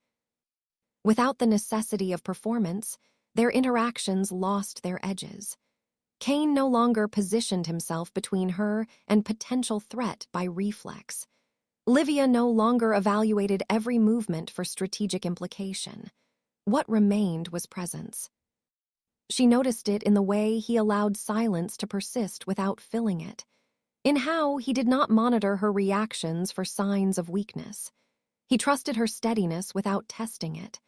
Without the necessity of performance, their interactions lost their edges. Kane no longer positioned himself between her and potential threat by reflex. Livia no longer evaluated every movement for strategic implication. What remained was presence. She noticed it in the way he allowed silence to persist without filling it, in how he did not monitor her reactions for signs of weakness. He trusted her steadiness without testing it.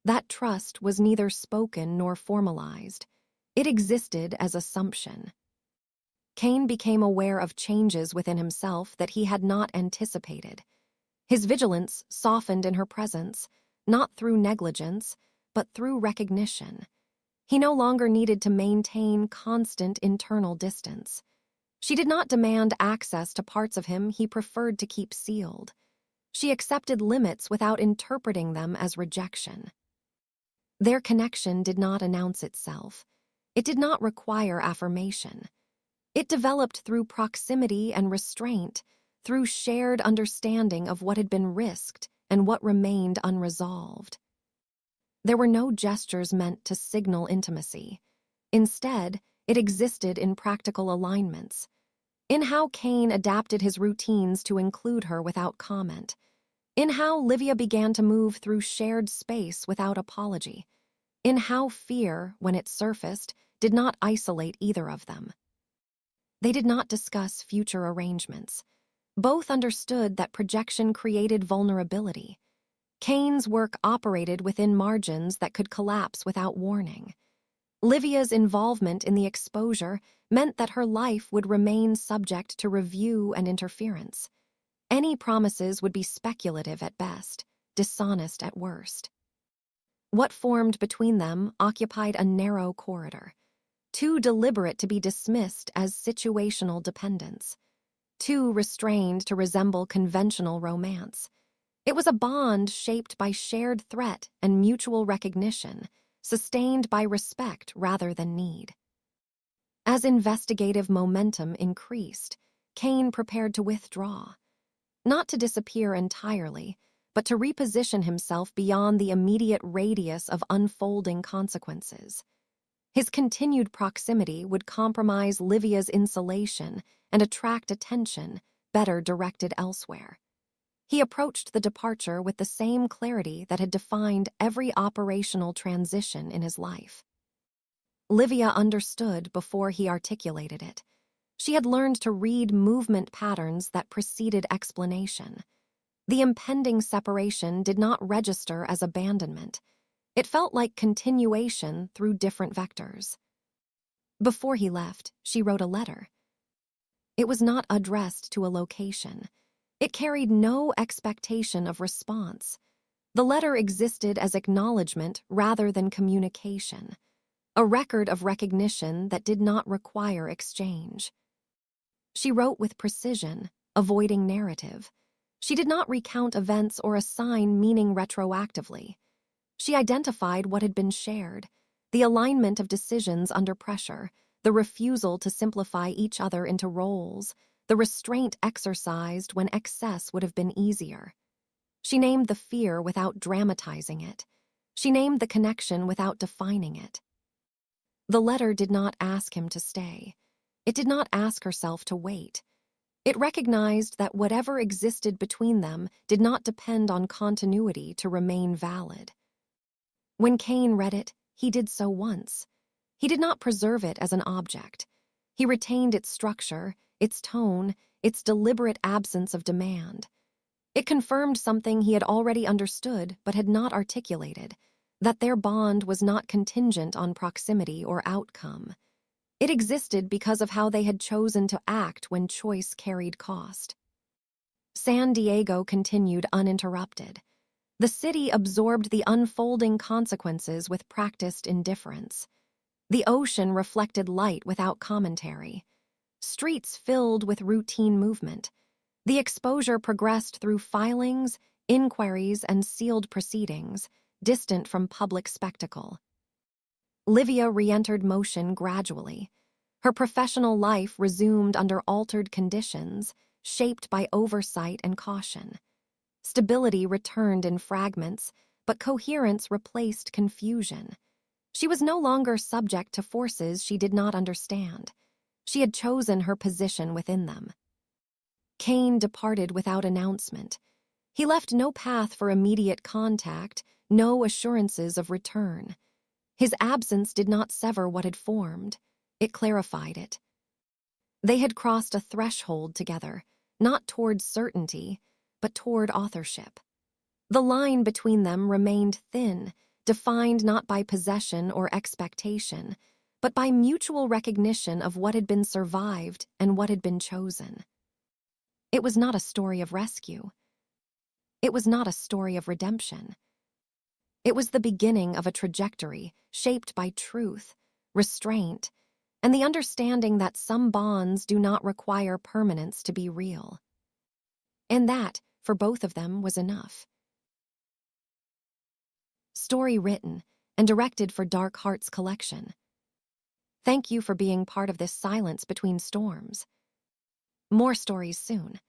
That trust was neither spoken nor formalized. It existed as assumption. Kane became aware of changes within himself that he had not anticipated. His vigilance softened in her presence, not through negligence, but through recognition. He no longer needed to maintain constant internal distance. She did not demand access to parts of him he preferred to keep sealed. She accepted limits without interpreting them as rejection. Their connection did not announce itself. It did not require affirmation. It developed through proximity and restraint, through shared understanding of what had been risked and what remained unresolved. There were no gestures meant to signal intimacy. Instead, it existed in practical alignments, in how Kane adapted his routines to include her without comment, in how Livia began to move through shared space without apology, in how fear, when it surfaced, did not isolate either of them. They did not discuss future arrangements. Both understood that projection created vulnerability. Kane's work operated within margins that could collapse without warning. Livia's involvement in the exposure meant that her life would remain subject to review and interference. Any promises would be speculative at best, dishonest at worst. What formed between them occupied a narrow corridor, too deliberate to be dismissed as situational dependence, too restrained to resemble conventional romance. It was a bond shaped by shared threat and mutual recognition, sustained by respect rather than need. As investigative momentum increased, Kane prepared to withdraw, not to disappear entirely, but to reposition himself beyond the immediate radius of unfolding consequences. His continued proximity would compromise Livia's insulation and attract attention better directed elsewhere. He approached the departure with the same clarity that had defined every operational transition in his life. Livia understood before he articulated it. She had learned to read movement patterns that preceded explanation. The impending separation did not register as abandonment. It felt like continuation through different vectors. Before he left, she wrote a letter. It was not addressed to a location. It carried no expectation of response. The letter existed as acknowledgement rather than communication, a record of recognition that did not require exchange. She wrote with precision, avoiding narrative. She did not recount events or assign meaning retroactively. She identified what had been shared, the alignment of decisions under pressure, the refusal to simplify each other into roles, the restraint exercised when excess would have been easier. She named the fear without dramatizing it. She named the connection without defining it. The letter did not ask him to stay. It did not ask herself to wait. It recognized that whatever existed between them did not depend on continuity to remain valid. When Kane read it, he did so once. He did not preserve it as an object. He retained its structure, its tone, its deliberate absence of demand. It confirmed something he had already understood but had not articulated, that their bond was not contingent on proximity or outcome. It existed because of how they had chosen to act when choice carried cost. San Diego continued uninterrupted. The city absorbed the unfolding consequences with practiced indifference. The ocean reflected light without commentary. Streets filled with routine movement. The exposure progressed through filings, inquiries, and sealed proceedings, distant from public spectacle. Livia re-entered motion gradually. Her professional life resumed under altered conditions, shaped by oversight and caution. Stability returned in fragments, but coherence replaced confusion. She was no longer subject to forces she did not understand. She had chosen her position within them. Kane departed without announcement. He left no path for immediate contact, no assurances of return. His absence did not sever what had formed. It clarified it. They had crossed a threshold together, not toward certainty, but toward authorship. The line between them remained thin, defined not by possession or expectation, but by mutual recognition of what had been survived and what had been chosen. It was not a story of rescue. It was not a story of redemption. It was the beginning of a trajectory shaped by truth, restraint, and the understanding that some bonds do not require permanence to be real. And that, for both of them, was enough. Story written and directed for Dark Hearts Collection. Thank you for being part of this silence between storms. More stories soon.